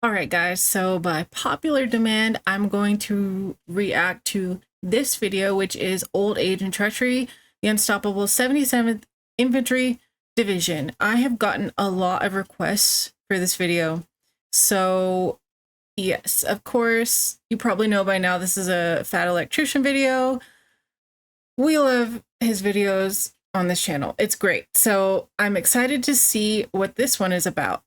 All right, guys, so by popular demand, I'm going to react to this video, which is Old Age and Treachery, the Unstoppable 77th Infantry Division. I have gotten a lot of requests for this video. So, yes, of course, you probably know by now this is a Fat Electrician video. We love his videos on this channel. It's great. So, I'm excited to see what this one is about.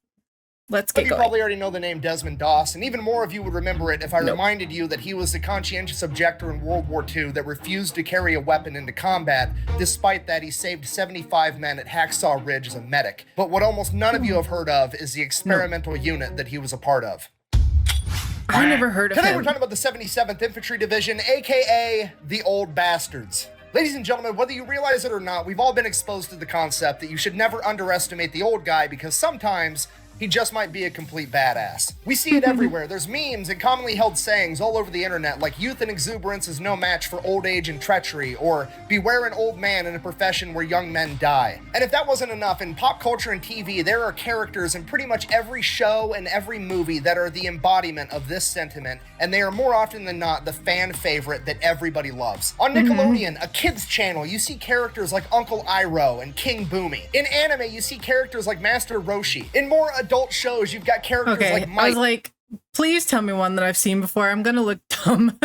Let's get You going. probably already know the name Desmond Doss, and even more of you would remember it if I reminded you that he was the conscientious objector in World War II that refused to carry a weapon into combat. Despite that, he saved 75 men at Hacksaw Ridge as a medic. But what almost none of you have heard of is the experimental unit that he was a part of. I never heard of him. Today we're talking about the 77th Infantry Division, aka the Old Bastards. Ladies and gentlemen, whether you realize it or not, we've all been exposed to the concept that you should never underestimate the old guy because sometimes he just might be a complete badass. We see it everywhere. There's memes and commonly held sayings all over the internet like youth and exuberance is no match for old age and treachery, or beware an old man in a profession where young men die. And if that wasn't enough, in pop culture and TV, there are characters in pretty much every show and every movie that are the embodiment of this sentiment, and they are more often than not the fan favorite that everybody loves. On Nickelodeon, a kids channel, you see characters like Uncle Iroh and King Boomy. In anime, you see characters like Master Roshi. In more adult shows, you've got characters like Mike. I was like, please tell me one that I've seen before. I'm gonna look dumb.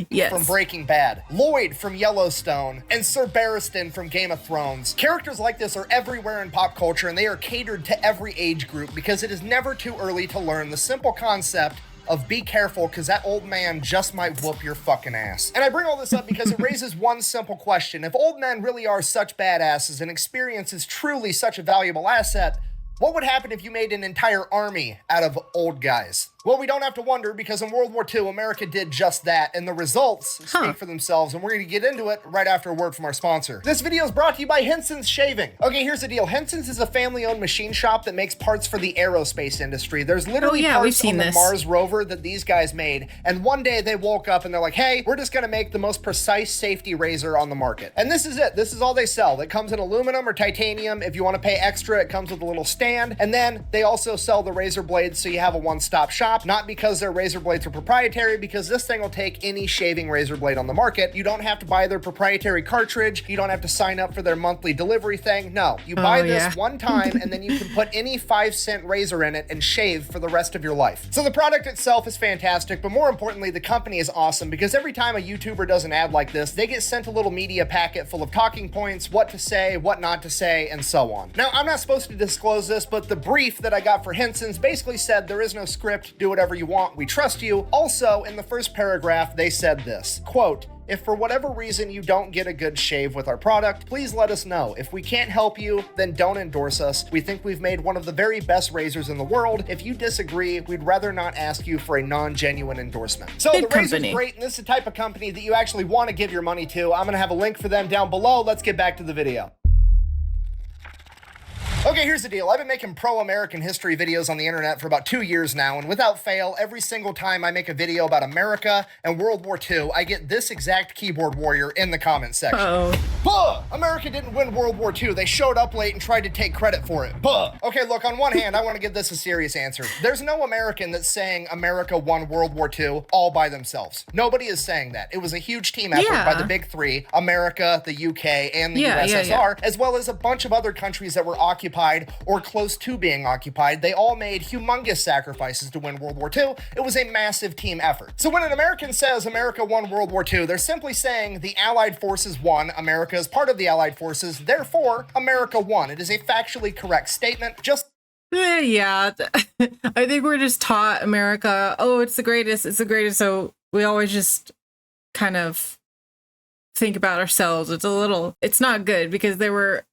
Yes. From Breaking Bad, Lloyd from Yellowstone, and Sir Barristan from Game of Thrones. Characters like this are everywhere in pop culture, and they are catered to every age group because it is never too early to learn the simple concept of be careful because that old man just might whoop your fucking ass. And I bring all this up because it raises one simple question. If old men really are such badasses and experience is truly such a valuable asset, what would happen if you made an entire army out of old guys? Well, we don't have to wonder because in World War II, America did just that, and the results speak for themselves, and we're going to get into it right after a word from our sponsor. This video is brought to you by Henson's Shaving. Okay, here's the deal. Henson's is a family-owned machine shop that makes parts for the aerospace industry. There's literally parts on the Mars rover that these guys made, and one day they woke up and they're like, hey, we're just going to make the most precise safety razor on the market. And this is it. This is all they sell. It comes in aluminum or titanium. If you want to pay extra, it comes with a little stand, and then they also sell the razor blades so you have a one-stop shop. Not because their razor blades are proprietary, because this thing will take any shaving razor blade on the market. You don't have to buy their proprietary cartridge. You don't have to sign up for their monthly delivery thing. No, you buy this one time and then you can put any 5-cent razor in it and shave for the rest of your life. So the product itself is fantastic, but more importantly, the company is awesome because every time a YouTuber does an ad like this, they get sent a little media packet full of talking points, what to say, what not to say, and so on. Now, I'm not supposed to disclose this, but the brief that I got for Henson's basically said there is no script, do whatever you want, we trust you. Also, in the first paragraph, they said this, quote, if for whatever reason you don't get a good shave with our product, please let us know. If we can't help you, then don't endorse us. We think we've made one of the very best razors in the world. If you disagree, we'd rather not ask you for a non-genuine endorsement. So the razor's great, and this is the type of company that you actually want to give your money to. I'm gonna have a link for them down below. Let's get back to the video. Okay, here's the deal. I've been making pro-American history videos on the internet for about 2 years now, and without fail, every single time I make a video about America and World War II, I get this exact keyboard warrior in the comment section. Buh! America didn't win World War II. They showed up late and tried to take credit for it. Buh! Okay, look, on one hand, I want to give this a serious answer. There's no American that's saying America won World War II all by themselves. Nobody is saying that. It was a huge team effort by the big three, America, the UK, and the USSR, as well as a bunch of other countries that were occupied or close to being occupied. They all made humongous sacrifices to win World War II. It was a massive team effort. So when an American says America won World War II, they're simply saying the Allied forces won, America is part of the Allied forces, therefore America won. It is a factually correct statement. Just yeah, I think we're just taught America, oh, it's the greatest, so we always just kind of think about ourselves. It's not good because there were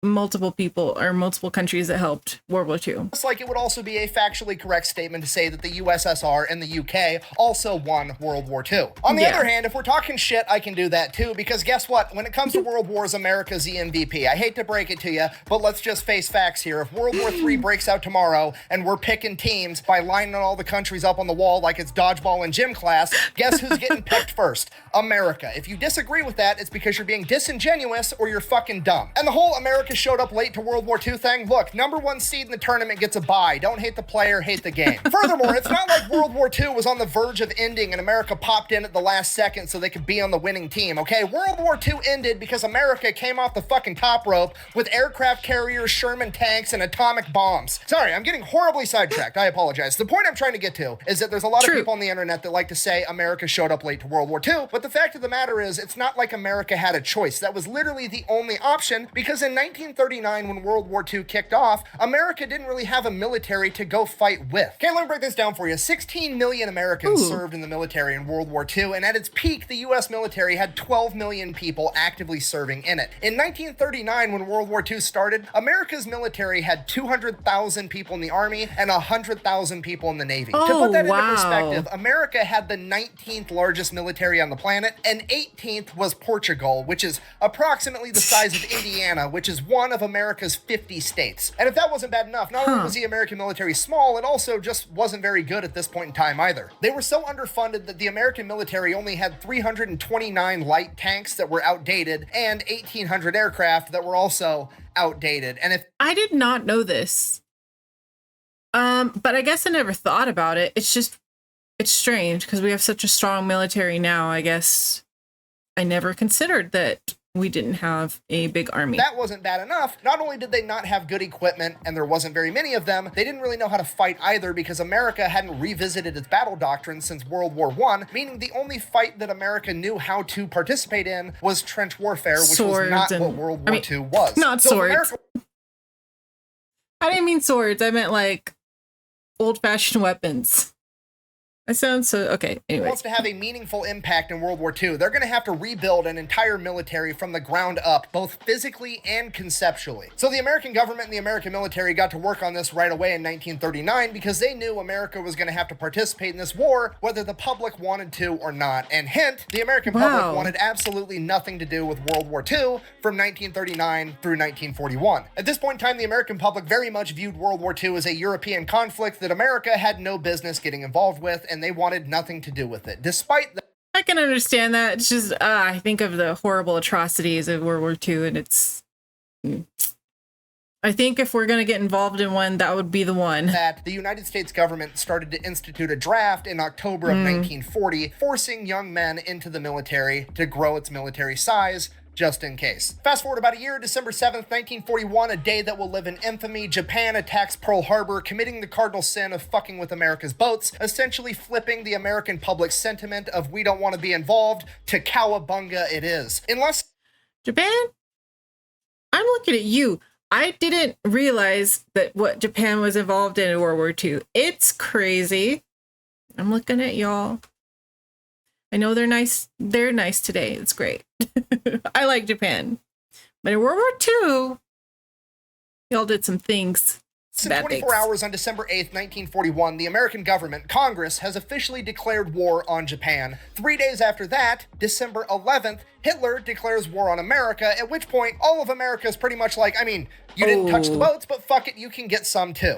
multiple people or multiple countries that helped World War II. It's like it would also be a factually correct statement to say that the USSR and the UK also won World War II. On the other hand, if we're talking shit, I can do that too, because guess what? When it comes to World Wars, America's the MVP. I hate to break it to you, but let's just face facts here. If World War III breaks out tomorrow and we're picking teams by lining all the countries up on the wall like it's dodgeball in gym class, guess who's getting picked first? America. If you disagree with that, it's because you're being disingenuous or you're fucking dumb. And the whole America America showed up late to World War II thing? Look, number one seed in the tournament gets a bye. Don't hate the player, hate the game. Furthermore, it's not like World War II was on the verge of ending and America popped in at the last second so they could be on the winning team, okay? World War II ended because America came off the fucking top rope with aircraft carriers, Sherman tanks, and atomic bombs. Sorry, I'm getting horribly sidetracked. I apologize. The point I'm trying to get to is that there's a lot of people on the internet that like to say America showed up late to World War II, but the fact of the matter is it's not like America had a choice. That was literally the only option because in 1939, when World War II kicked off, America didn't really have a military to go fight with. Okay, let me break this down for you. 16 million Americans served in the military in World War II, and at its peak, the US military had 12 million people actively serving in it. In 1939, when World War II started, America's military had 200,000 people in the Army and 100,000 people in the Navy. To put that into perspective, America had the 19th largest military on the planet, and 18th was Portugal, which is approximately the size of Indiana, which is one of America's 50 states. And if that wasn't bad enough, not only was the American military small, it also just wasn't very good at this point in time either. They were so underfunded that the American military only had 329 light tanks that were outdated and 1,800 aircraft that were also outdated. And if I did not know this, but I guess I never thought about it. It's strange because we have such a strong military now. I guess I never considered that we didn't have a big army. That wasn't bad enough. Not only did they not have good equipment, and there wasn't very many of them, they didn't really know how to fight either because America hadn't revisited its battle doctrine since World War I, meaning the only fight that America knew how to participate in was trench warfare, which was not what World War II was. Not swords. I didn't mean swords. I meant like old-fashioned weapons. That sounds so... Okay, anyway. Wants to have a meaningful impact in World War II, they're going to have to rebuild an entire military from the ground up, both physically and conceptually. So the American government and the American military got to work on this right away in 1939 because they knew America was going to have to participate in this war, whether the public wanted to or not. And hint, the American public wanted absolutely nothing to do with World War II from 1939 through 1941. At this point in time, the American public very much viewed World War II as a European conflict that America had no business getting involved with, and they wanted nothing to do with it, despite the... I can understand that. It's just, I think of the horrible atrocities of World War II, and it's... I think if we're going to get involved in one, that would be the one. That the United States government started to institute a draft in October of 1940, forcing young men into the military to grow its military size, just in case. Fast forward about a year, December 7th, 1941, a day that will live in infamy, Japan attacks Pearl Harbor, committing the cardinal sin of fucking with America's boats, essentially flipping the American public sentiment of we don't want to be involved to cowabunga it is. Unless... Japan? I'm looking at you. I didn't realize that what Japan was involved in World War II. It's crazy. I'm looking at y'all. I know they're nice. They're nice today. It's great. I like Japan. But in World War II, y'all did some things. In 24 hours on December 8th, 1941, the American government, Congress, has officially declared war on Japan. 3 days after that, December 11th, Hitler declares war on America, at which point all of America is pretty much like, I mean, you didn't touch the boats, but fuck it, you can get some too.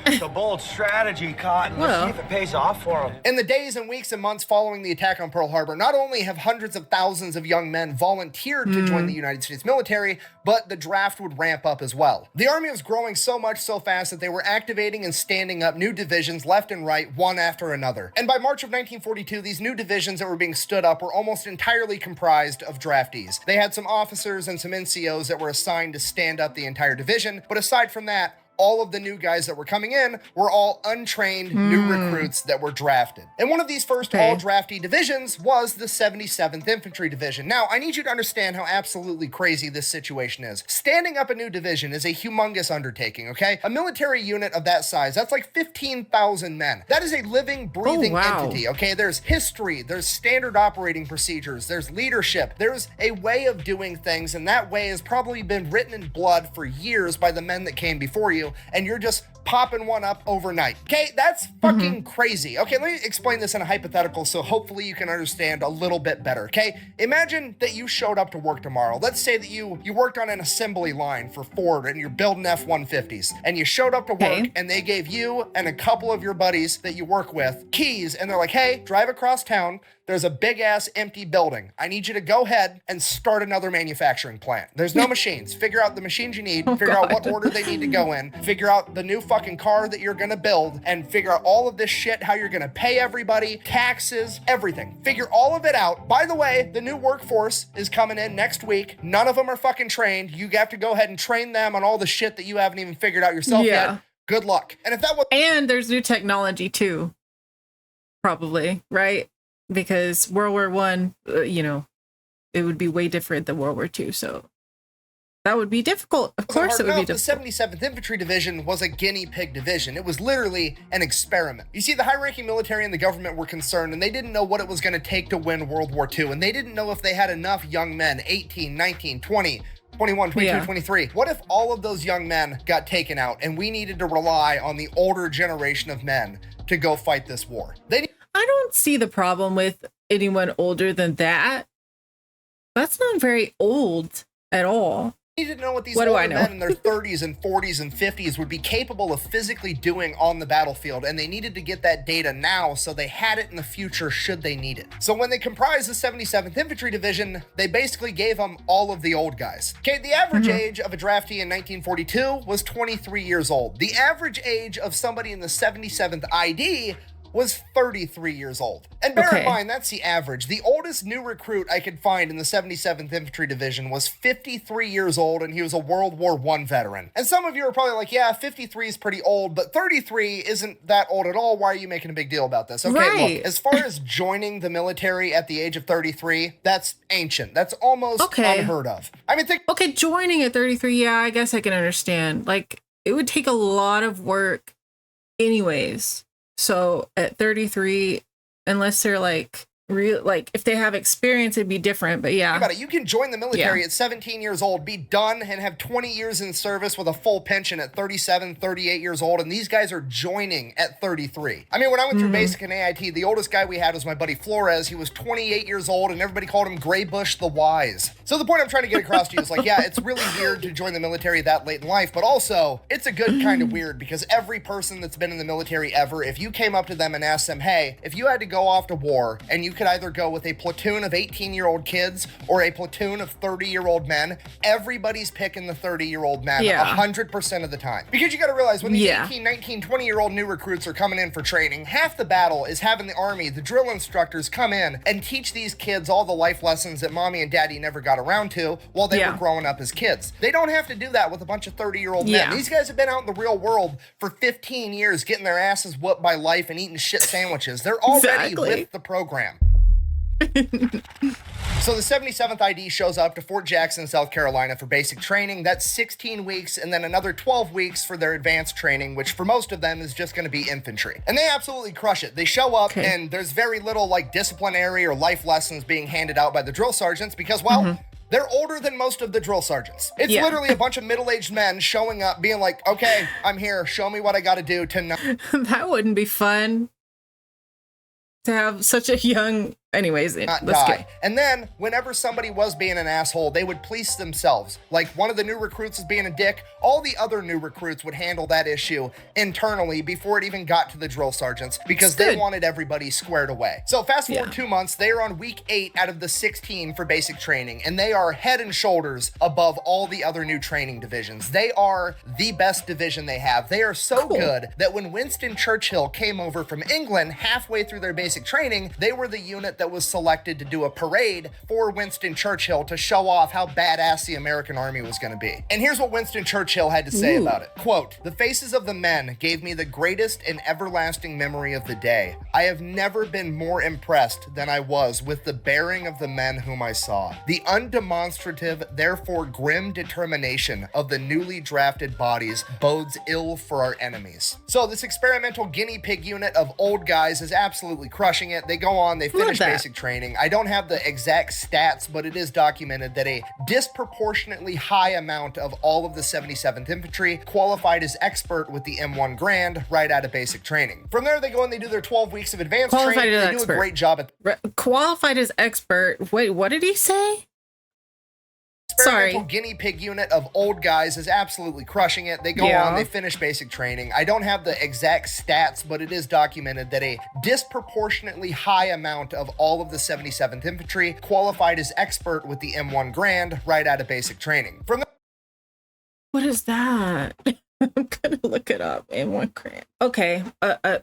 It's a bold strategy, Cotton. Let's see if it pays off for them. In the days and weeks and months following the attack on Pearl Harbor, not only have hundreds of thousands of young men volunteered to join the United States military, but the draft would ramp up as well. The Army was growing so much so fast that they were activating and standing up new divisions left and right, one after another. And by March of 1942, these new divisions that were being stood up were almost entirely comprised of draftees. They had some officers and some NCOs that were assigned to stand up the entire division, but aside from that, all of the new guys that were coming in were all untrained new recruits that were drafted. And one of these first all draftee divisions was the 77th Infantry Division. Now, I need you to understand how absolutely crazy this situation is. Standing up a new division is a humongous undertaking, okay? A military unit of that size, that's like 15,000 men. That is a living, breathing entity, okay? There's history, there's standard operating procedures, there's leadership, there's a way of doing things, and that way has probably been written in blood for years by the men that came before you. you, and you're just popping one up overnight. Okay, that's fucking crazy. Okay, let me explain this in a hypothetical so hopefully you can understand a little bit better. Okay, imagine that you showed up to work tomorrow. Let's say that you worked on an assembly line for Ford and you're building F-150s, and you showed up to work and they gave you and a couple of your buddies that you work with keys, and they're like, hey, drive across town. There's a big ass empty building. I need you to go ahead and start another manufacturing plant. There's no machines. Figure out the machines you need, figure out what order they need to go in, figure out the new fucking car that you're gonna build, and figure out all of this shit, how you're gonna pay everybody, taxes, everything. Figure all of it out. By the way, the new workforce is coming in next week. None of them are fucking trained. You have to go ahead and train them on all the shit that you haven't even figured out yourself yet. Good luck. And if that was— And there's new technology too. Probably, right? Because World War One, you know, it would be way different than World War II. So that would be difficult. Of course it would be difficult. The 77th Infantry Division was a guinea pig division. It was literally an experiment. You see, the high-ranking military and the government were concerned, and they didn't know what it was going to take to win World War II. And they didn't know if they had enough young men, 18, 19, 20, 21, 22, 23. What if all of those young men got taken out and we needed to rely on the older generation of men to go fight this war? I don't see the problem with anyone older than that. That's not very old at all. You need to know what these older men in their 30s and 40s and 50s would be capable of physically doing on the battlefield, and they needed to get that data now so they had it in the future should they need it. So when they comprised the 77th Infantry Division, they basically gave them all of the old guys. Okay, the average age of a draftee in 1942 was 23 years old. The average age of somebody in the 77th ID was 33 years old. And bear in mind, that's the average. The oldest new recruit I could find in the 77th Infantry Division was 53 years old, and he was a World War I veteran. And some of you are probably like, yeah, 53 is pretty old, but 33 isn't that old at all. Why are you making a big deal about this? Okay, look, as far as joining the military at the age of 33, that's ancient. That's almost unheard of. I mean, okay, joining at 33, yeah, I guess I can understand. Like, it would take a lot of work anyways. So at 33, unless they're like real, like if they have experience, it'd be different. But yeah, think about it. You can join the military at 17 years old, be done, and have 20 years in service with a full pension at 37, 38 years old. And these guys are joining at 33. I mean, when I went through basic and AIT, the oldest guy we had was my buddy Flores. He was 28 years old, and everybody called him Gray Bush the Wise. So the point I'm trying to get across to you is like, yeah, it's really weird to join the military that late in life, but also it's a good kind of weird, because every person that's been in the military ever, if you came up to them and asked them, hey, if you had to go off to war and you could either go with a platoon of 18-year-old kids or a platoon of 30-year-old men, everybody's picking the 30-year-old men 100% of the time. Because you got to realize when these 18, 19, 20-year-old new recruits are coming in for training, half the battle is having the Army, the drill instructors, come in and teach these kids all the life lessons that mommy and daddy never got around to while they were growing up as kids. They don't have to do that with a bunch of 30-year-old men. These guys have been out in the real world for 15 years getting their asses whooped by life and eating shit sandwiches. They're already with the program. So the 77th ID shows up to Fort Jackson, South Carolina for basic training. That's 16 weeks, and then another 12 weeks for their advanced training, which for most of them is just going to be infantry. And they absolutely crush it. They show up, and there's very little like disciplinary or life lessons being handed out by the drill sergeants because, well, they're older than most of the drill sergeants. It's literally a bunch of middle-aged men showing up being like, okay, I'm here. Show me what I got to do to know. That wouldn't be fun to have such a young... Anyways, let's go. And then, whenever somebody was being an asshole, they would police themselves. Like, one of the new recruits is being a dick, all the other new recruits would handle that issue internally before it even got to the drill sergeants, because they wanted everybody squared away. So fast forward 2 months, they are on week 8 out of the 16 for basic training, and they are head and shoulders above all the other new training divisions. They are the best division they have. They are so good that when Winston Churchill came over from England halfway through their basic training, they were the unit that was selected to do a parade for Winston Churchill to show off how badass the American Army was going to be. And here's what Winston Churchill had to say about it. Quote, "The faces of the men gave me the greatest and everlasting memory of the day. I have never been more impressed than I was with the bearing of the men whom I saw. The undemonstrative, therefore grim determination of the newly drafted bodies bodes ill for our enemies." So this experimental guinea pig unit of old guys is absolutely crushing it. They go on, they finish basic training. I don't have the exact stats, but it is documented that a disproportionately high amount of all of the 77th Infantry qualified as expert with the M1 Grand right out of basic training. From there, they go and they do their 12 weeks of advanced training. They do a great job at qualified as expert. Wait, what did he say? Experimental guinea pig unit of old guys is absolutely crushing it. They go on, they finish basic training. I don't have the exact stats, but it is documented that a disproportionately high amount of all of the 77th Infantry qualified as expert with the M1 Grand right out of basic training. What is that? I'm gonna look it up. M1 Grand. Okay, a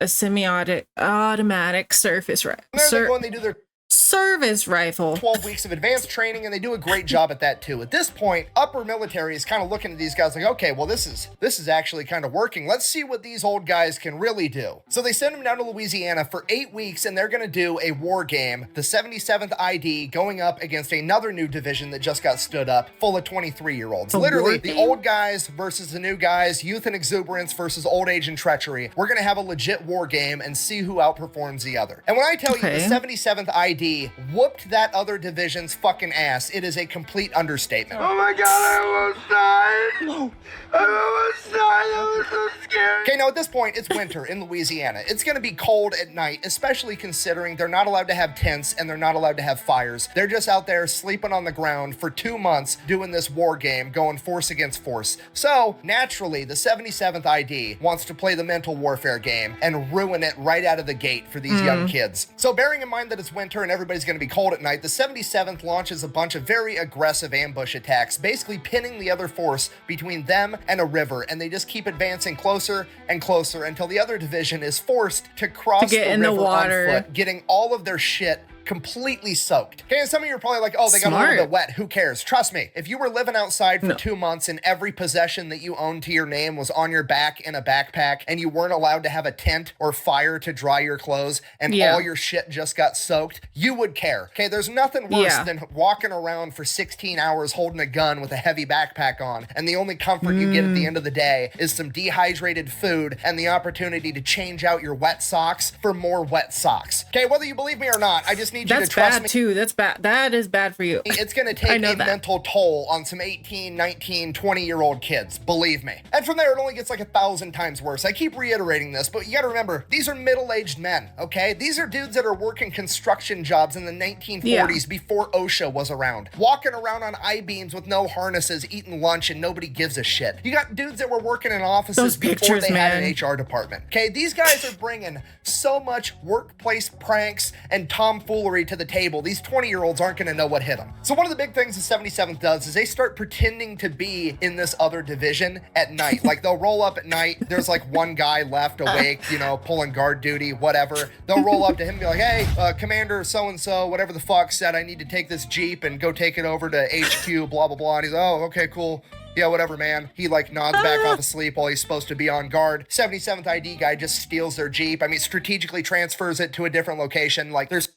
semi-automatic surface rifle. They go and they do their service rifle. 12 weeks of advanced training, and they do a great job at that too. At this point, upper military is kind of looking at these guys like, okay, well, this is actually kind of working. Let's see what these old guys can really do. So they send them down to Louisiana for 8 weeks, and they're going to do a war game, the 77th ID, going up against another new division that just got stood up, full of 23-year-olds. Literally, the old guys versus the new guys, youth and exuberance versus old age and treachery. We're going to have a legit war game and see who outperforms the other. And when I tell you the 77th ID whooped that other division's fucking ass, it is a complete understatement. Oh my god, I almost died. No. I almost died. I was so scared. Okay, now at this point, it's winter in Louisiana. It's going to be cold at night, especially considering they're not allowed to have tents and they're not allowed to have fires. They're just out there sleeping on the ground for 2 months doing this war game, going force against force. So, naturally, the 77th ID wants to play the mental warfare game and ruin it right out of the gate for these young kids. So, bearing in mind that it's winter and everybody's going to be cold at night, the 77th launches a bunch of very aggressive ambush attacks, basically pinning the other force between them and a river, and they just keep advancing closer and closer until the other division is forced to cross the river on foot, getting all of their shit completely soaked. Okay, and some of you are probably like, oh, they got a little bit wet. Who cares? Trust me, if you were living outside for 2 months and every possession that you owned to your name was on your back in a backpack and you weren't allowed to have a tent or fire to dry your clothes and all your shit just got soaked, you would care. Okay, there's nothing worse than walking around for 16 hours holding a gun with a heavy backpack on, and the only comfort you get at the end of the day is some dehydrated food and the opportunity to change out your wet socks for more wet socks. Okay, whether you believe me or not, I just need you to trust me. Too. That's bad. That is bad for you. It's going to take a mental toll on some 18, 19, 20-year-old kids. Believe me. And from there, it only gets like 1,000 times worse. I keep reiterating this, but you got to remember, these are middle-aged men, okay? These are dudes that are working construction jobs in the 1940s before OSHA was around. Walking around on I-beams with no harnesses, eating lunch, and nobody gives a shit. You got dudes that were working in offices before they had an HR department. Okay, these guys are bringing so much workplace pranks and tomfoolery to the table. These 20-year-olds aren't going to know what hit them. So one of the big things the 77th does is they start pretending to be in this other division at night. Like, they'll roll up at night. There's like one guy left awake, you know, pulling guard duty, whatever. They'll roll up to him and be like, hey, Commander so-and-so, whatever the fuck, said I need to take this Jeep and go take it over to HQ, blah, blah, blah. And he's, oh, okay, cool. Yeah, whatever, man. He like nods back off asleep while he's supposed to be on guard. 77th ID guy just steals their Jeep. I mean, strategically transfers it to a different location. Like, there's...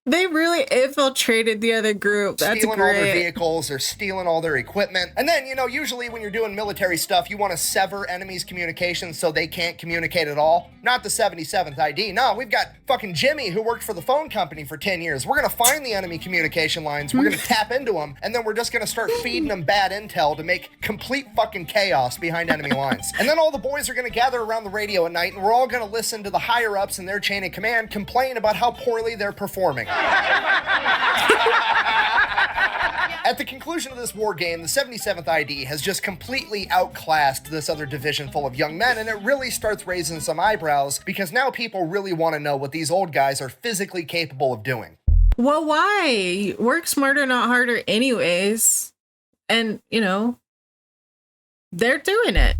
They really infiltrated the other group. That's stealing all their vehicles, they're stealing all their equipment. And then, you know, usually when you're doing military stuff, you want to sever enemies' communications so they can't communicate at all. Not the 77th ID. No, we've got fucking Jimmy who worked for the phone company for 10 years. We're going to find the enemy communication lines, we're going to tap into them, and then we're just going to start feeding them bad intel to make complete fucking chaos behind enemy lines. And then all the boys are going to gather around the radio at night, and we're all going to listen to the higher-ups in their chain of command complain about how poorly they're performing. At the conclusion of this war game, the 77th ID has just completely outclassed this other division full of young men, and it really starts raising some eyebrows because now people really want to know what these old guys are physically capable of doing. Well, why? Work smarter, not harder anyways. And, you know, they're doing it.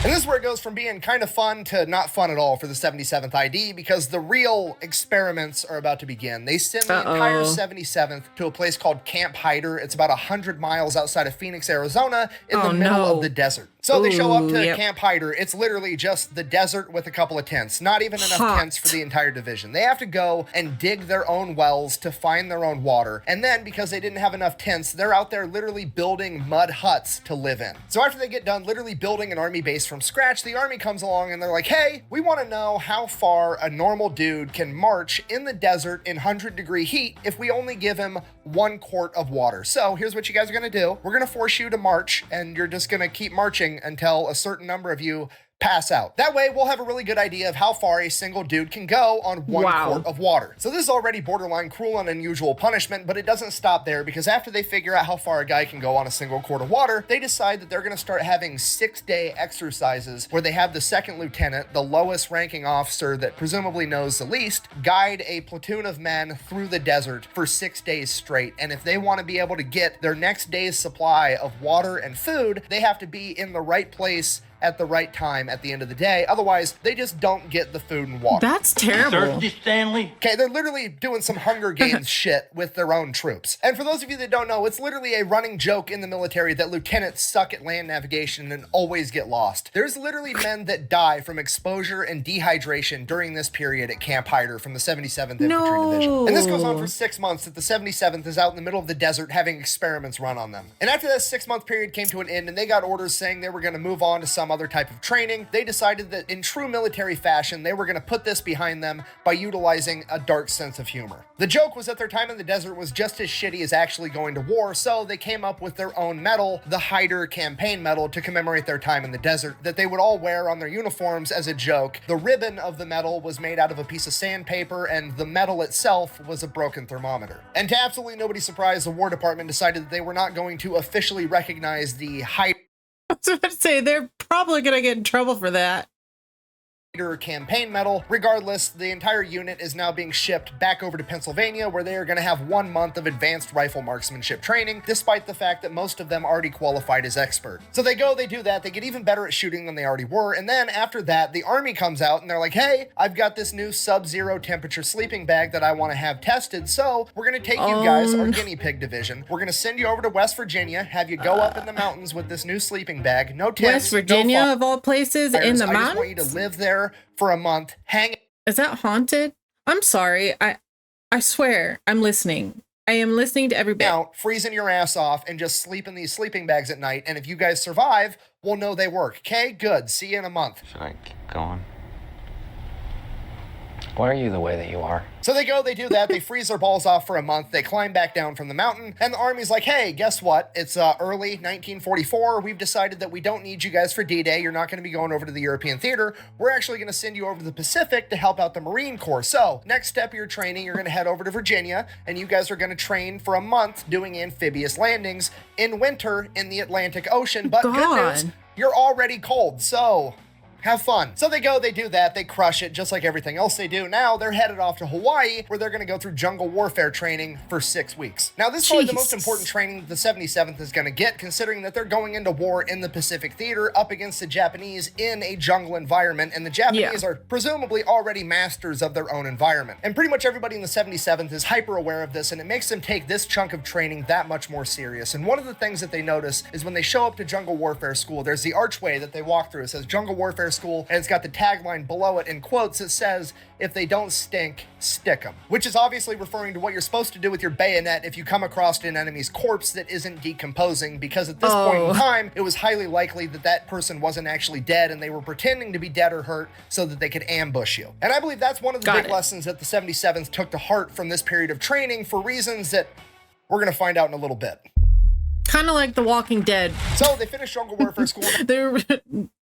And this is where it goes from being kind of fun to not fun at all for the 77th ID, because the real experiments are about to begin. They send the entire 77th to a place called Camp Hyder. It's about 100 miles outside of Phoenix, Arizona, in the middle of the desert. So they show up to Yep. Camp Hyder. It's literally just the desert with a couple of tents. Not even enough Hot. tents for the entire division. They have to go and dig their own wells to find their own water. And then, because they didn't have enough tents, they're out there literally building mud huts to live in. So after they get done literally building an army base from scratch, the army comes along and they're like, hey, we want to know how far a normal dude can march in the desert in 100-degree heat if we only give him 1 quart of water. So here's what you guys are going to do. We're going to force you to march, and you're just going to keep marching until a certain number of you pass out. That way, we'll have a really good idea of how far a single dude can go on 1 quart of water. So this is already borderline cruel and unusual punishment, but it doesn't stop there, because after they figure out how far a guy can go on a single quart of water, they decide that they're going to start having 6-day exercises where they have the second lieutenant, the lowest ranking officer that presumably knows the least, guide a platoon of men through the desert for 6 days straight. And if they want to be able to get their next day's supply of water and food, they have to be in the right place at the right time at the end of the day. Otherwise, they just don't get the food and water. That's terrible. Stanley? Okay, they're literally doing some Hunger Games shit with their own troops. And for those of you that don't know, it's literally a running joke in the military that lieutenants suck at land navigation and always get lost. There's literally men that die from exposure and dehydration during this period at Camp Hyder from the 77th Infantry Division. And this goes on for 6 months that the 77th is out in the middle of the desert having experiments run on them. And after that 6-month period came to an end and they got orders saying they were going to move on to some other type of training, they decided that in true military fashion, they were going to put this behind them by utilizing a dark sense of humor. The joke was that their time in the desert was just as shitty as actually going to war, so they came up with their own medal, the Hyder Campaign Medal, to commemorate their time in the desert, that they would all wear on their uniforms as a joke. The ribbon of the medal was made out of a piece of sandpaper, and the medal itself was a broken thermometer. And to absolutely nobody's surprise, the War Department decided that they were not going to officially recognize the Hyder I was about to say, they're probably going to get in trouble for that. Campaign Medal. Regardless, the entire unit is now being shipped back over to Pennsylvania, where they are going to have 1 month of advanced rifle marksmanship training, despite the fact that most of them already qualified as expert. So they go, they do that, they get even better at shooting than they already were, and then after that, the Army comes out and they're like, hey, I've got this new sub-zero temperature sleeping bag that I want to have tested, so we're going to take you guys, our guinea pig division, we're going to send you over to West Virginia, have you go up in the mountains with this new sleeping bag, no tents, West Virginia, no of all places, in the I mountains? just want you to live there for a month, hang. Is that haunted? I'm sorry. I swear, I'm listening. I am listening to every bit. Out, freezing your ass off, and just sleep in these sleeping bags at night. And if you guys survive, we'll know they work. Okay, good. See you in a month. Should I keep going? Why are you the way that you are? So they go, they do that, they freeze their balls off for a month, they climb back down from the mountain, and the Army's like, hey, guess what? It's early 1944, we've decided that we don't need you guys for D-Day, you're not going to be going over to the European theater, we're actually going to send you over to the Pacific to help out the Marine Corps. So, next step of your training, you're going to head over to Virginia, and you guys are going to train for a month doing amphibious landings in winter in the Atlantic Ocean, but good news, you're already cold, so have fun. So they go, they do that, they crush it just like everything else they do. Now they're headed off to Hawaii, where they're going to go through jungle warfare training for 6 weeks. Now this is probably the most important training the 77th is going to get, considering that they're going into war in the Pacific Theater up against the Japanese in a jungle environment, and the Japanese are presumably already masters of their own environment. And pretty much everybody in the 77th is hyper aware of this, and it makes them take this chunk of training that much more serious. And one of the things that they notice is when they show up to jungle warfare school, there's the archway that they walk through. It says jungle warfare school, and it's got the tagline below it in quotes. It says, if they don't stink, stick them, which is obviously referring to what you're supposed to do with your bayonet if you come across an enemy's corpse that isn't decomposing, because at this point in time, it was highly likely that that person wasn't actually dead and they were pretending to be dead or hurt so that they could ambush you. And I believe that's one of the big lessons that the 77th took to heart from this period of training, for reasons that we're going to find out in a little bit. Kind of like The Walking Dead. So they finished jungle warfare school.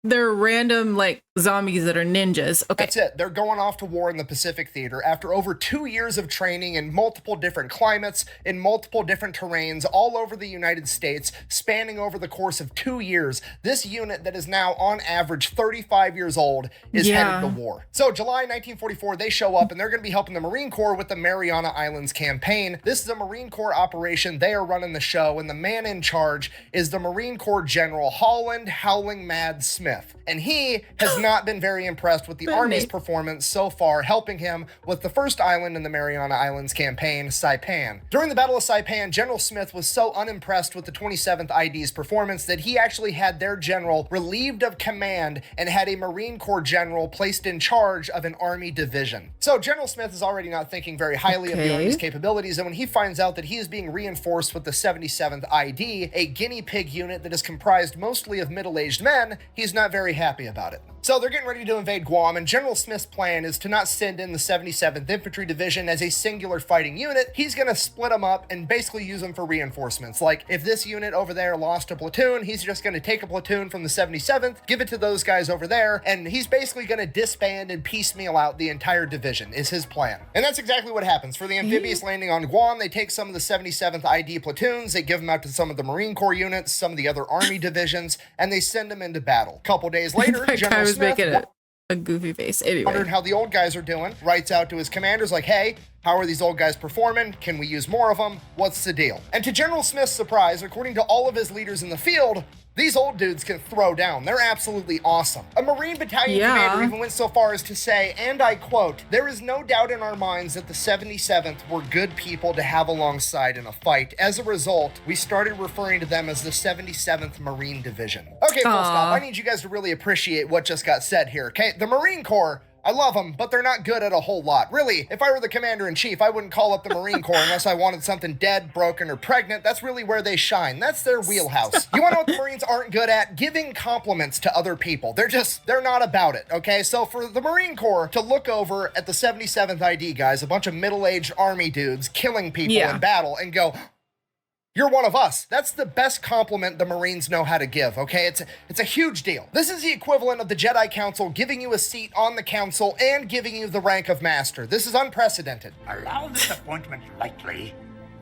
They're random, like, zombies that are ninjas. Okay. That's it. They're going off to war in the Pacific Theater after over 2 years of training in multiple different climates, in multiple different terrains, all over the United States, spanning over the course of 2 years. This unit that is now on average 35 years old is headed to war. So July 1944, they show up and they're going to be helping the Marine Corps with the Mariana Islands campaign. This is a Marine Corps operation. They are running the show, and the man in charge is the Marine Corps General Holland Howling Mad Smith. Smith, and he has not been very impressed with the Army's performance so far, helping him with the first island in the Mariana Islands campaign, Saipan. During the Battle of Saipan, General Smith was so unimpressed with the 27th ID's performance that he actually had their general relieved of command and had a Marine Corps general placed in charge of an Army division. So General Smith is already not thinking very highly of the Army's capabilities, and when he finds out that he is being reinforced with the 77th ID, a guinea pig unit that is comprised mostly of middle-aged men, he's not very happy about it. So they're getting ready to invade Guam, and General Smith's plan is to not send in the 77th Infantry Division as a singular fighting unit. He's going to split them up and basically use them for reinforcements. Like, if this unit over there lost a platoon, he's just going to take a platoon from the 77th, give it to those guys over there, and he's basically going to disband and piecemeal out the entire division, is his plan. And that's exactly what happens. For the amphibious landing on Guam, they take some of the 77th ID platoons, they give them out to some of the Marine Corps units, some of the other Army divisions, and they send them into battle. A couple days later, General Smith making a goofy face. Anyway, wondering how the old guys are doing, writes out to his commanders like, hey, how are these old guys performing? Can we use more of them? What's the deal? And to General Smith's surprise, according to all of his leaders in the field, these old dudes can throw down. They're absolutely awesome. A Marine battalion commander even went so far as to say, and I quote, "There is no doubt in our minds that the 77th were good people to have alongside in a fight. As a result, we started referring to them as the 77th Marine Division." Okay, full stop. I need you guys to really appreciate what just got said here, okay? The Marine Corps, I love them, but they're not good at a whole lot. Really, if I were the commander-in-chief, I wouldn't call up the Marine Corps unless I wanted something dead, broken, or pregnant. That's really where they shine. That's their wheelhouse. You wanna know what the Marines aren't good at? Giving compliments to other people. They're not about it, okay? So for the Marine Corps to look over at the 77th ID guys, a bunch of middle-aged Army dudes killing people in battle, and go, "You're one of us." That's the best compliment the Marines know how to give, okay? It's a huge deal. This is the equivalent of the Jedi Council giving you a seat on the council and giving you the rank of master. This is unprecedented. Allow this appointment lightly.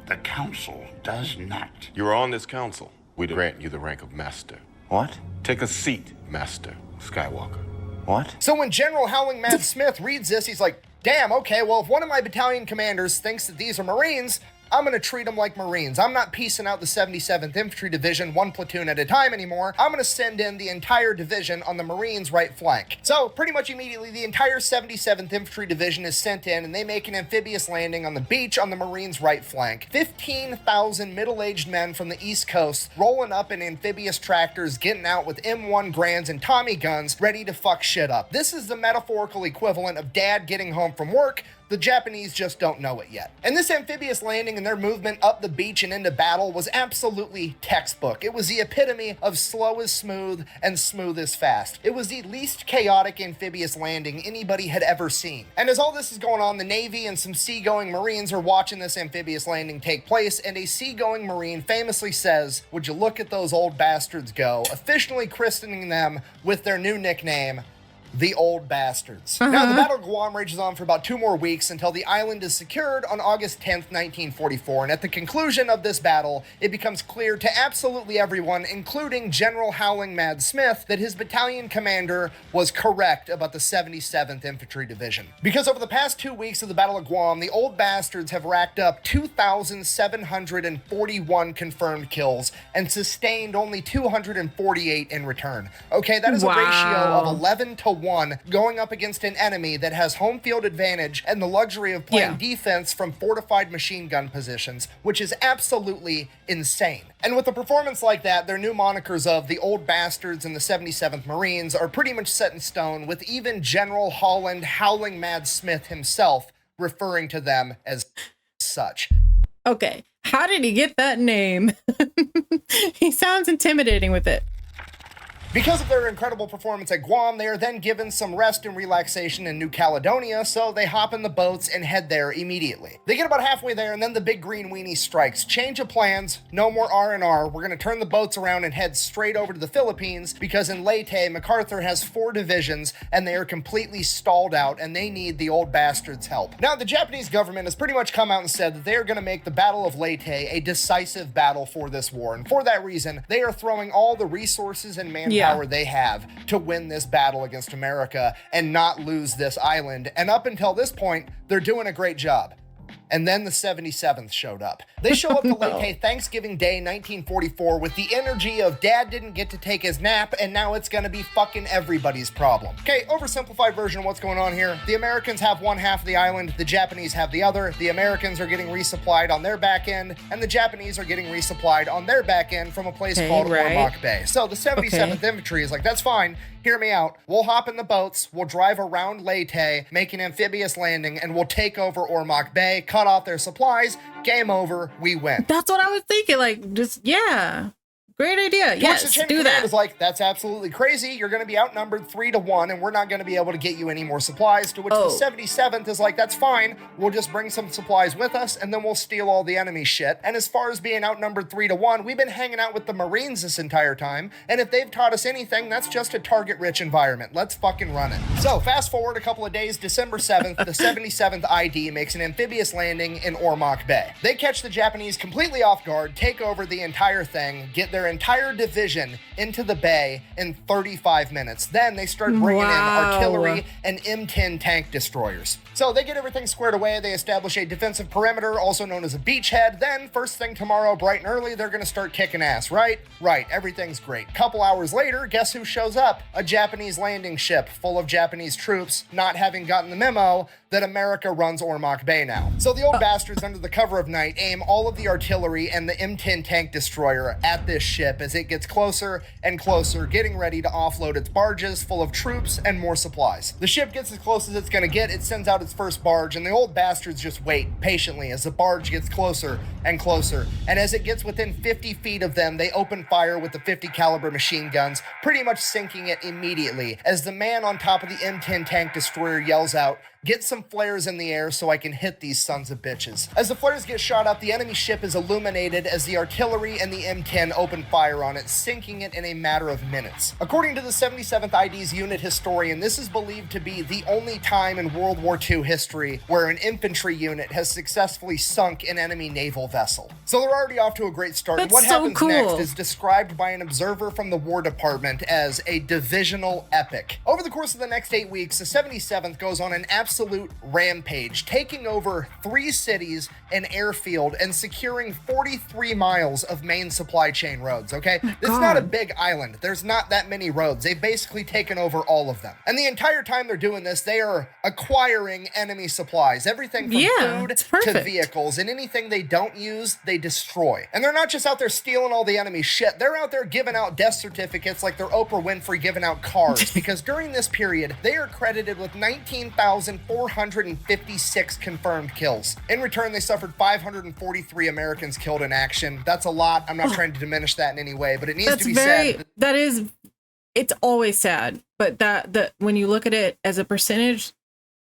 The council does not. You're on this council. We grant you the rank of master. What? Take a seat, Master Skywalker. What? So when General Howling Mad Smith reads this, he's like, damn, okay, well, if one of my battalion commanders thinks that these are Marines, I'm going to treat them like Marines. I'm not piecing out the 77th Infantry Division one platoon at a time anymore. I'm going to send in the entire division on the Marines' right flank. So pretty much immediately, the entire 77th Infantry Division is sent in, and they make an amphibious landing on the beach on the Marines' right flank. 15,000 middle-aged men from the East Coast rolling up in amphibious tractors, getting out with M1 Grands and Tommy guns, ready to fuck shit up. This is the metaphorical equivalent of dad getting home from work. The Japanese just don't know it yet. And this amphibious landing and their movement up the beach and into battle was absolutely textbook. It was the epitome of slow is smooth and smooth is fast. It was the least chaotic amphibious landing anybody had ever seen. And as all this is going on, the Navy and some seagoing Marines are watching this amphibious landing take place, and a seagoing Marine famously says, "Would you look at those old bastards go," officially christening them with their new nickname, the Old Bastards. Now, the Battle of Guam rages on for about 2 more weeks until the island is secured on August 10th, 1944. And at the conclusion of this battle, it becomes clear to absolutely everyone, including General Howling Mad Smith, that his battalion commander was correct about the 77th Infantry Division. Because over the past 2 weeks of the Battle of Guam, the Old Bastards have racked up 2,741 confirmed kills and sustained only 248 in return. Okay, that is a ratio of 11 to 1 going up against an enemy that has home field advantage and the luxury of playing defense from fortified machine gun positions, which is absolutely insane. And with a performance like that, their new monikers of the Old Bastards and the 77th Marines are pretty much set in stone, with even General Holland Howling Mad Smith himself referring to them as such. Okay, how did he get that name? He sounds intimidating with it. Because of their incredible performance at Guam, they are then given some rest and relaxation in New Caledonia, so they hop in the boats and head there immediately. They get about halfway there, and then the big green weenie strikes. Change of plans, no more R&R. We're going to turn the boats around and head straight over to the Philippines, because in Leyte, MacArthur has 4 divisions, and they are completely stalled out, and they need the Old Bastards' help. Now, the Japanese government has pretty much come out and said that they are going to make the Battle of Leyte a decisive battle for this war, and for that reason, they are throwing all the resources and manpower they have to win this battle against America and not lose this island. And up until this point, they're doing a great job. And then the 77th showed up. They show up to Leyte Thanksgiving Day 1944 with the energy of dad didn't get to take his nap and now it's gonna be fucking everybody's problem. Okay, oversimplified version of what's going on here. The Americans have one half of the island, the Japanese have the other. The Americans are getting resupplied on their back end, and the Japanese are getting resupplied on their back end from a place called Ormoc Bay. So the 77th Infantry is like, that's fine. Hear me out. We'll hop in the boats, we'll drive around Leyte, make an amphibious landing, and we'll take over Ormoc Bay, cut off their supplies, game over, we win. That's what I was thinking. Like, just, yeah. Great idea. Yes, do that. Was like, that's absolutely crazy. You're going to be outnumbered 3-1, and we're not going to be able to get you any more supplies. To which the 77th is like, that's fine. We'll just bring some supplies with us, and then we'll steal all the enemy shit. And as far as being outnumbered 3-1, we've been hanging out with the Marines this entire time, and if they've taught us anything, that's just a target-rich environment. Let's fucking run it. So fast forward a couple of days, December 7th, the 77th ID makes an amphibious landing in Ormoc Bay. They catch the Japanese completely off guard, take over the entire thing, get their entire division into the bay in 35 minutes. Then they start bringing in artillery and M10 tank destroyers. So they get everything squared away. They establish a defensive perimeter, also known as a beachhead. Then first thing tomorrow, bright and early, they're going to start kicking ass, right? Right, everything's great. Couple hours later, guess who shows up? A Japanese landing ship full of Japanese troops, not having gotten the memo that America runs Ormoc Bay now. So the old bastards, under the cover of night, aim all of the artillery and the M10 tank destroyer at this ship as it gets closer and closer, getting ready to offload its barges full of troops and more supplies. The ship gets as close as it's gonna get, it sends out its first barge, and the old bastards just wait patiently as the barge gets closer and closer, and as it gets within 50 feet of them, they open fire with the 50 caliber machine guns, pretty much sinking it immediately, as the man on top of the M10 tank destroyer yells out, "Get some flares in the air so I can hit these sons of bitches." As the flares get shot up, the enemy ship is illuminated as the artillery and the M10 open fire on it, sinking it in a matter of minutes. According to the 77th ID's unit historian, this is believed to be the only time in World War II history where an infantry unit has successfully sunk an enemy naval vessel. So they're already off to a great start. That's what so happens cool. next is described by an observer from the War Department as a divisional epic. Over the course of the next 8 weeks, the 77th goes on an absolute rampage, taking over 3 cities, an airfield, and securing 43 miles of main supply chain roads, okay? It's not a big island. There's not that many roads. They've basically taken over all of them. And the entire time they're doing this, they are acquiring enemy supplies, everything from food to vehicles, and anything they don't use, they destroy. And they're not just out there stealing all the enemy shit. They're out there giving out death certificates like they're Oprah Winfrey giving out cars, because during this period, they are credited with 19,456 confirmed kills. In return, they suffered 543 Americans killed in action. That's a lot. I'm not trying to diminish that in any way, but it needs to be said. That is, it's always sad, but that when you look at it as a percentage,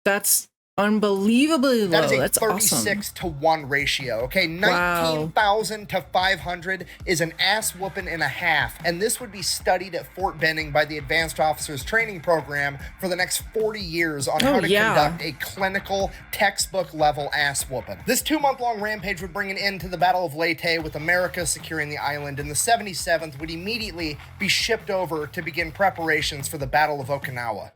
that's unbelievably low. That is a That's 36 to 1 ratio. Okay, 19,000 to 500 is an ass whooping and a half, and this would be studied at Fort Benning by the Advanced Officers Training Program for the next 40 years on how to conduct a clinical textbook level ass whooping. This 2-month-long rampage would bring an end to the Battle of Leyte, with America securing the island, and the 77th would immediately be shipped over to begin preparations for the Battle of Okinawa.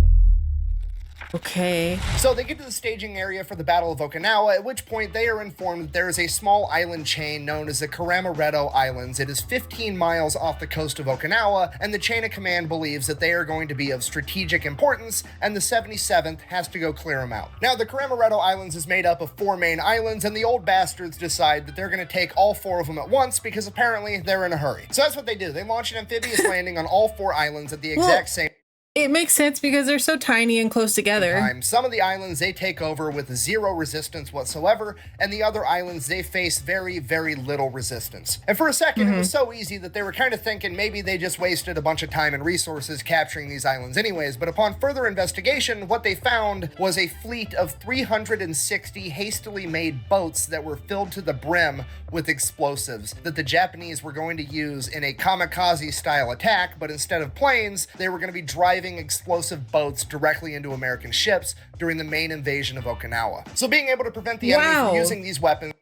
Okay. So they get to the staging area for the Battle of Okinawa, at which point they are informed that there is a small island chain known as the Karamaretto Islands. It is 15 miles off the coast of Okinawa, and the chain of command believes that they are going to be of strategic importance, and the 77th has to go clear them out. Now, the Karamaretto Islands is made up of 4 main islands, and the old bastards decide that they're going to take all 4 of them at once because apparently they're in a hurry. So that's what they do. They launch an amphibious landing on all 4 islands at the exact same It makes sense because they're so tiny and close together. Some of the islands they take over with 0 resistance whatsoever, and the other islands they face very, very little resistance. And for a second, it was so easy that they were kind of thinking maybe they just wasted a bunch of time and resources capturing these islands anyways, but upon further investigation, what they found was a fleet of 360 hastily made boats that were filled to the brim with explosives that the Japanese were going to use in a kamikaze-style attack, but instead of planes, they were going to be driving explosive boats directly into American ships during the main invasion of Okinawa. So being able to prevent the enemy from using these weapons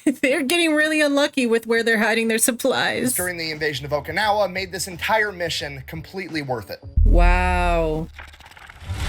They're getting really unlucky with where they're hiding their supplies during the invasion of Okinawa made this entire mission completely worth it. Wow.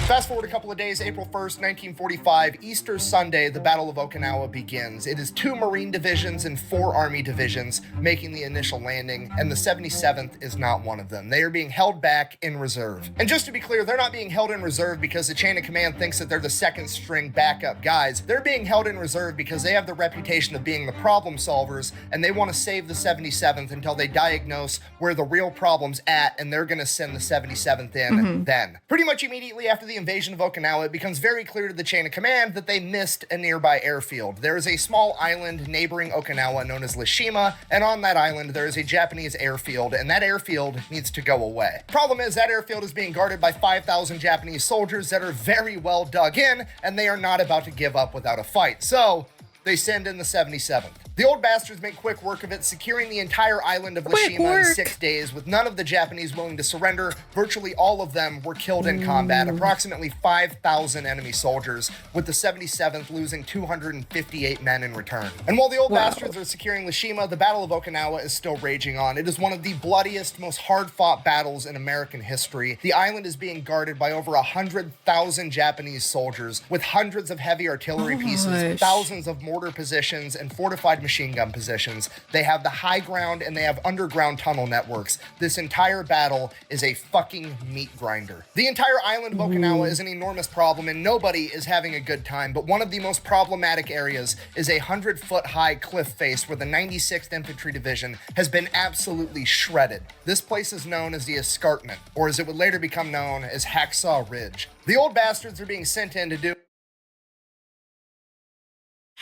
Fast forward a couple of days, April 1st, 1945, Easter Sunday, the Battle of Okinawa begins. It is 2 Marine divisions and 4 Army divisions making the initial landing, and the 77th is not one of them. They are being held back in reserve. And just to be clear, they're not being held in reserve because the chain of command thinks that they're the second string backup guys. They're being held in reserve because they have the reputation of being the problem solvers, and they want to save the 77th until they diagnose where the real problem's at, and they're going to send the 77th in then. Pretty much immediately after the invasion of Okinawa, it becomes very clear to the chain of command that they missed a nearby airfield. There is a small island neighboring Okinawa known as Lishima, and on that island there is a Japanese airfield, and that airfield needs to go away. Problem is, that airfield is being guarded by 5,000 Japanese soldiers that are very well dug in, and they are not about to give up without a fight. So they send in the 77th. The old bastards make quick work of it, securing the entire island of Lishima in 6 days, with none of the Japanese willing to surrender. Virtually all of them were killed in combat, approximately 5,000 enemy soldiers, with the 77th losing 258 men in return. And while the old bastards are securing Lishima, the Battle of Okinawa is still raging on. It is one of the bloodiest, most hard-fought battles in American history. The island is being guarded by over 100,000 Japanese soldiers, with hundreds of heavy artillery pieces, thousands of mortar positions, and fortified machine gun positions. They have the high ground and they have underground tunnel networks. This entire battle is a fucking meat grinder. The entire island of Okinawa is an enormous problem and nobody is having a good time, but one of the most problematic areas is a 100-foot high cliff face where the 96th Infantry Division has been absolutely shredded. This place is known as the Escarpment, or as it would later become known as Hacksaw Ridge. The old bastards are being sent in to do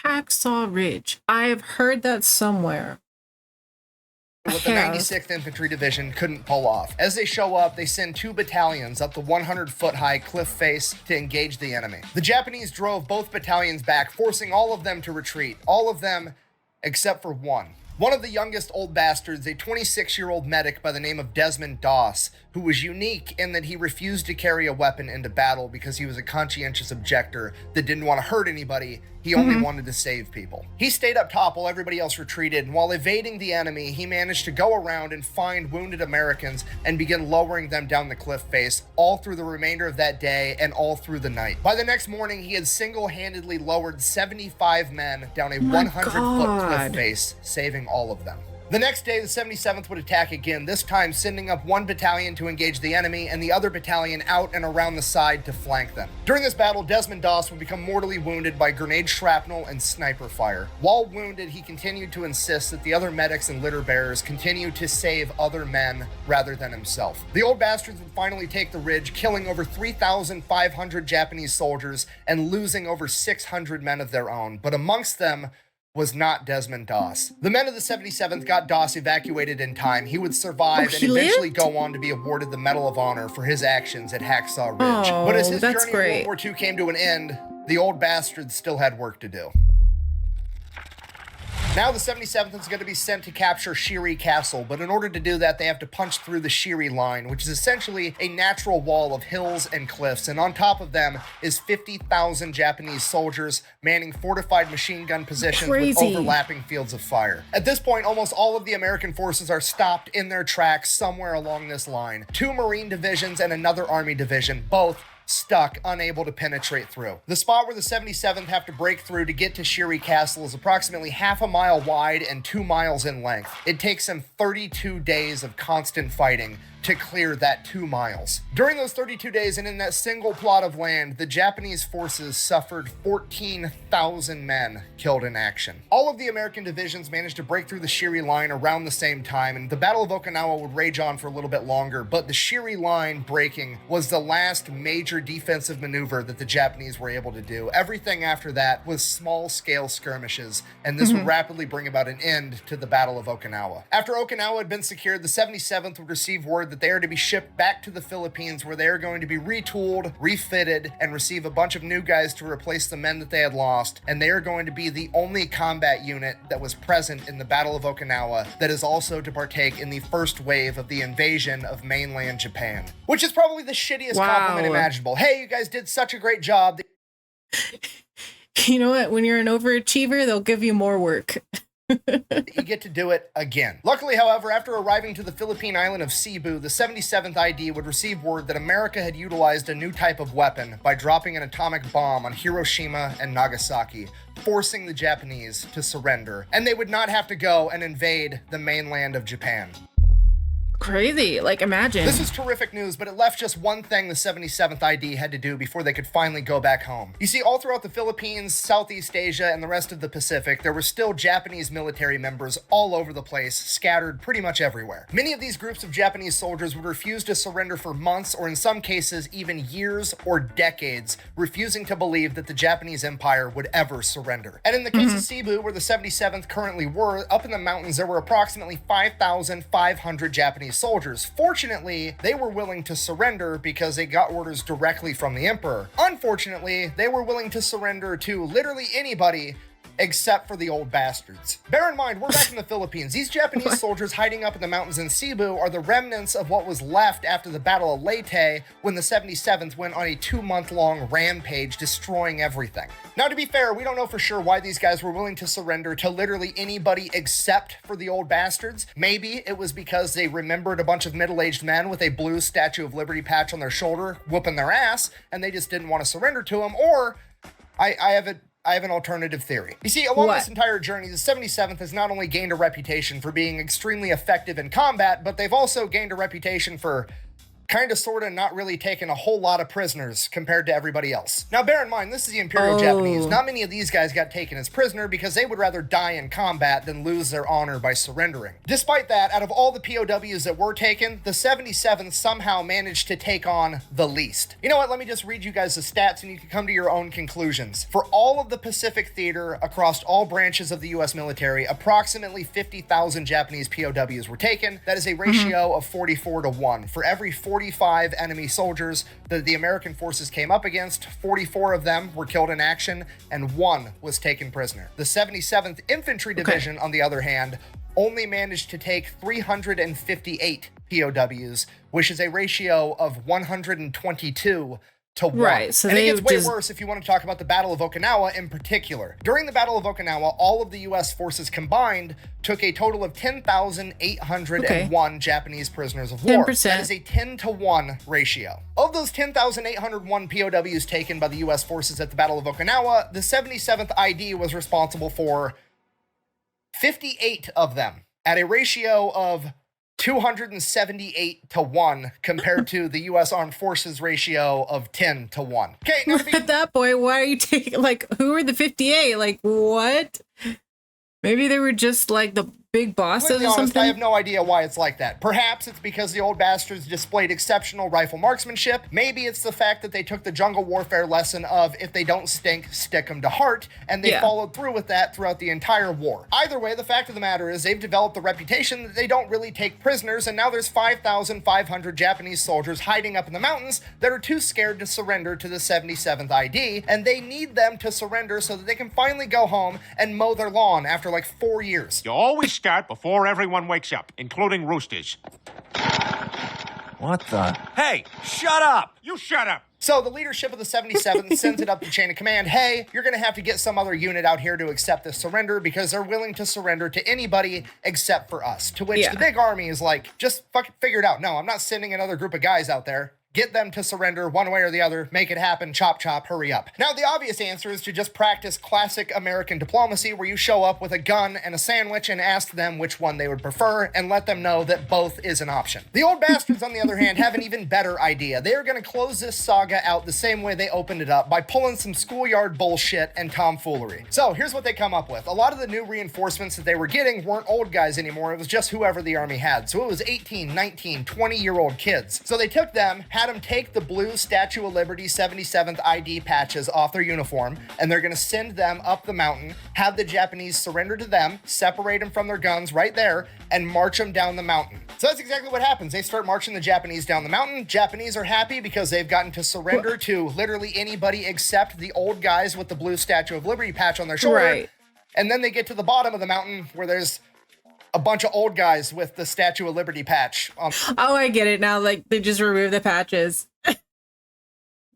Hacksaw Ridge. I've heard that somewhere. what the 96th Infantry Division couldn't pull off. As they show up, they send 2 battalions up the 100-foot high cliff face to engage the enemy. The Japanese drove both battalions back, forcing all of them to retreat. All of them except for one. One of the youngest old bastards, a 26-year-old medic by the name of Desmond Doss, who was unique in that he refused to carry a weapon into battle because he was a conscientious objector that didn't want to hurt anybody. He only wanted to save people. He stayed up top while everybody else retreated, and while evading the enemy, he managed to go around and find wounded Americans and begin lowering them down the cliff face, all through the remainder of that day and all through the night. By the next morning, he had single-handedly lowered 75 men down a 100-foot cliff face, saving all of them. The next day, the 77th would attack again, this time sending up 1 battalion to engage the enemy and the other battalion out and around the side to flank them. During this battle, Desmond Doss would become mortally wounded by grenade shrapnel and sniper fire. While wounded, he continued to insist that the other medics and litter bearers continue to save other men rather than himself. The old bastards would finally take the ridge, killing over 3,500 Japanese soldiers and losing over 600 men of their own, but amongst them was not Desmond Doss. The men of the 77th got Doss evacuated in time. He would survive and eventually go on to be awarded the Medal of Honor for his actions at Hacksaw Ridge. But as his journey in World War II came to an end, the old bastard still had work to do. Now the 77th is going to be sent to capture Shiri Castle, but in order to do that, they have to punch through the Shiri Line, which is essentially a natural wall of hills and cliffs, and on top of them is 50,000 Japanese soldiers manning fortified machine gun positions with overlapping fields of fire. At this point, almost all of the American forces are stopped in their tracks somewhere along this line. 2 Marine divisions and another Army division, both stuck, unable to penetrate through. The spot where the 77th have to break through to get to Shiri Castle is approximately half a mile wide and 2 miles in length. It takes them 32 days of constant fighting to clear that 2 miles. During those 32 days and in that single plot of land, the Japanese forces suffered 14,000 men killed in action. All of the American divisions managed to break through the Shiri Line around the same time, and the Battle of Okinawa would rage on for a little bit longer, but the Shiri Line breaking was the last major defensive maneuver that the Japanese were able to do. Everything after that was small-scale skirmishes, and this would rapidly bring about an end to the Battle of Okinawa. After Okinawa had been secured, the 77th would receive word that they are to be shipped back to the Philippines, where they are going to be retooled, refitted, and receive a bunch of new guys to replace the men that they had lost, and they are going to be the only combat unit that was present in the Battle of Okinawa that is also to partake in the first wave of the invasion of mainland Japan, which is probably the shittiest compliment imaginable. Hey, you guys did such a great job. You know what? When you're an overachiever, they'll give you more work. You get to do it again. Luckily, however, after arriving to the Philippine island of Cebu, the 77th ID would receive word that America had utilized a new type of weapon by dropping an atomic bomb on Hiroshima and Nagasaki, forcing the Japanese to surrender, and they would not have to go and invade the mainland of Japan. Crazy. Like, imagine. This is terrific news, but it left just one thing the 77th ID had to do before they could finally go back home. You see, all throughout the Philippines, Southeast Asia, and the rest of the Pacific, there were still Japanese military members all over the place, scattered pretty much everywhere. Many of these groups of Japanese soldiers would refuse to surrender for months, or in some cases, even years or decades, refusing to believe that the Japanese Empire would ever surrender. And in the case of Cebu, where the 77th currently were, up in the mountains, there were approximately 5,500 Japanese soldiers. Fortunately, they were willing to surrender because they got orders directly from the emperor. Unfortunately, they were willing to surrender to literally anybody except for the old bastards. Bear in mind, we're back in the Philippines. These Japanese soldiers hiding up in the mountains in Cebu are the remnants of what was left after the Battle of Leyte, when the 77th went on a 2-month-long rampage, destroying everything. Now, to be fair, we don't know for sure why these guys were willing to surrender to literally anybody except for the old bastards. Maybe it was because they remembered a bunch of middle-aged men with a blue Statue of Liberty patch on their shoulder whooping their ass, and they just didn't want to surrender to them, or I have an alternative theory. You see, along this entire journey, the 77th has not only gained a reputation for being extremely effective in combat, but they've also gained a reputation for kind of sort of not really taking a whole lot of prisoners compared to everybody else. Now, bear in mind, this is the Imperial Japanese. Not many of these guys got taken as prisoner because they would rather die in combat than lose their honor by surrendering. Despite that, out of all the POWs that were taken, the 77th somehow managed to take on the least. You know what? Let me just read you guys the stats and you can come to your own conclusions. For all of the Pacific theater across all branches of the US military, approximately 50,000 Japanese POWs were taken. That is a ratio of 44-1. For every 45 enemy soldiers that the American forces came up against, 44 of them were killed in action and 1 was taken prisoner. The 77th Infantry Division, on the other hand, only managed to take 358 POWs, which is a ratio of 122 to 1. Right, so and it they gets way just worse if you want to talk about the Battle of Okinawa in particular. During the Battle of Okinawa, all of the US forces combined took a total of 10,801 Japanese prisoners of war. 10%. That is a 10-1 ratio. Of those 10,801 POWs taken by the US forces at the Battle of Okinawa, the 77th ID was responsible for 58 of them at a ratio of 278-1 compared to the U.S. Armed Forces ratio of 10-1. Okay, now at that point, why are you taking, like, who are the 58? Like, what? Maybe they were just like the big bosses or something? I have no idea why it's like that. Perhaps it's because the old bastards displayed exceptional rifle marksmanship. Maybe it's the fact that they took the jungle warfare lesson of if they don't stink, stick them to heart, and they followed through with that throughout the entire war. Either way, the fact of the matter is they've developed the reputation that they don't really take prisoners, and now there's 5,500 Japanese soldiers hiding up in the mountains that are too scared to surrender to the 77th ID, and they need them to surrender so that they can finally go home and mow their lawn after like 4 years. You always start before everyone wakes up, including roosters. What the? Hey, shut up! You shut up! So the leadership of the 77th sends it up the chain of command. Hey, you're going to have to get some other unit out here to accept this surrender because they're willing to surrender to anybody except for us. To which the big army is like, just fucking figure it out. No, I'm not sending another group of guys out there. Get them to surrender one way or the other. Make it happen. Chop, chop. Hurry up. Now, the obvious answer is to just practice classic American diplomacy where you show up with a gun and a sandwich and ask them which one they would prefer and let them know that both is an option. The old bastards, on the other hand, have an even better idea. They are going to close this saga out the same way they opened it up by pulling some schoolyard bullshit and tomfoolery. So here's what they come up with. A lot of the new reinforcements that they were getting weren't old guys anymore. It was just whoever the army had. So it was 18, 19, 20-year-old kids. So they took them, had them take the blue Statue of Liberty 77th ID patches off their uniform, and they're going to send them up the mountain, have the Japanese surrender to them, separate them from their guns right there, and march them down the mountain. So that's exactly what happens. They start marching the Japanese down the mountain. Japanese are happy because they've gotten to surrender to literally anybody except the old guys with the blue Statue of Liberty patch on their shoulder. Right. And then they get to the bottom of the mountain where there's a bunch of old guys with the Statue of Liberty patch. Oh, I get it now. Like, they just remove the patches.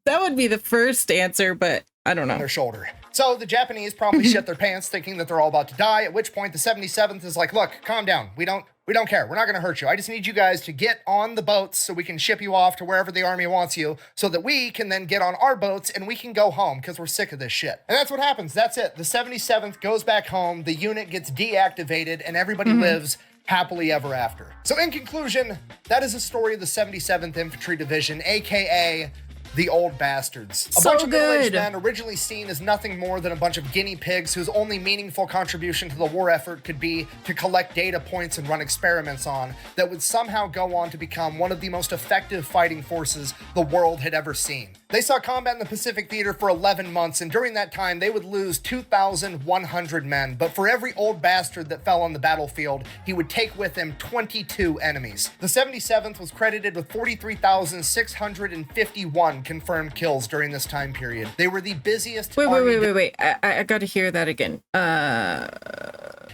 That would be the first answer, but I don't know. on their shoulder. So the Japanese promptly shit their pants, thinking that they're all about to die, at which point the 77th is like, look, calm down. We don't care. We're not going to hurt you. I just need you guys to get on the boats so we can ship you off to wherever the army wants you so that we can then get on our boats and we can go home because we're sick of this shit. And that's what happens. That's it. The 77th goes back home, the unit gets deactivated, and everybody lives happily ever after. So in conclusion, that is the story of the 77th Infantry Division, aka the Old Bastards. A bunch of middle-aged men originally seen as nothing more than a bunch of guinea pigs whose only meaningful contribution to the war effort could be to collect data points and run experiments on, that would somehow go on to become one of the most effective fighting forces the world had ever seen. They saw combat in the Pacific Theater for 11 months, and during that time, they would lose 2,100 men. But for every old bastard that fell on the battlefield, he would take with him 22 enemies. The 77th was credited with 43,651 confirmed kills during this time period. They were the busiest. Wait. I gotta hear that again.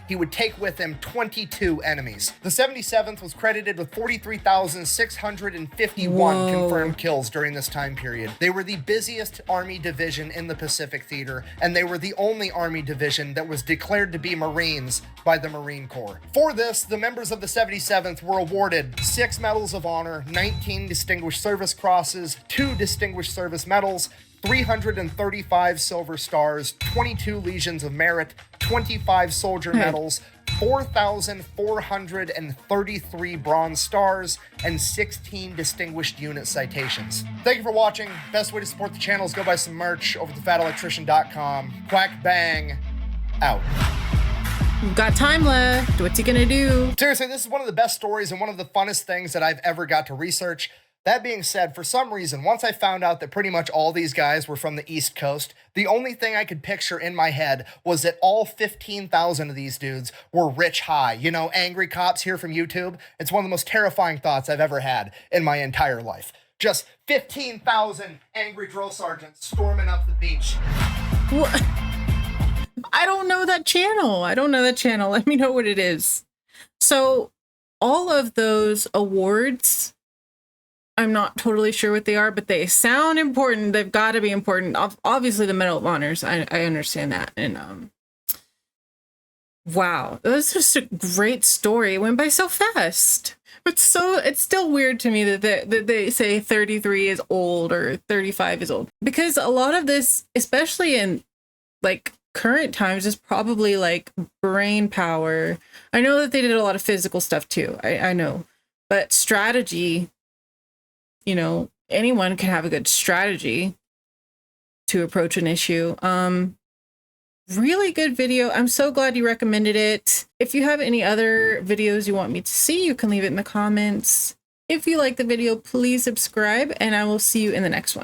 He would take with him 22 enemies. The 77th was credited with 43,651 confirmed kills during this time period. They were the busiest Army division in the Pacific Theater, and they were the only Army division that was declared to be Marines by the Marine Corps. For this, the members of the 77th were awarded 6 Medals of Honor, 19 Distinguished Service Crosses, 2 Distinguished Service Medals, 335 Silver Stars, 22 Legions of Merit, 25 Soldier Medals, 4,433 Bronze Stars, and 16 Distinguished Unit Citations. Thank you for watching. Best way to support the channel is go buy some merch over at thefatelectrician.com. Quack bang, out. We've got time left. What's he gonna do? Seriously, this is one of the best stories and one of the funnest things that I've ever got to research. That being said, for some reason, once I found out that pretty much all these guys were from the East Coast, the only thing I could picture in my head was that all 15,000 of these dudes were rich high. You know, angry cops here from YouTube. It's one of the most terrifying thoughts I've ever had in my entire life. Just 15,000 angry drill sergeants storming up the beach. What? I don't know that channel. Let me know what it is. So all of those awards, I'm not totally sure what they are, but they sound important. They've got to be important. Obviously, the Medal of Honors, I understand that. And wow, that was just a great story. It went by so fast. But it's still weird to me that they say 33 is old or 35 is old, because a lot of this, especially in like current times, is probably like brain power. I know that they did a lot of physical stuff too. I know, but strategy. You know, anyone can have a good strategy to approach an issue. Really good video. I'm so glad you recommended it. If you have any other videos you want me to see, you can leave it in the comments. If you like the video, please subscribe, and I will see you in the next one.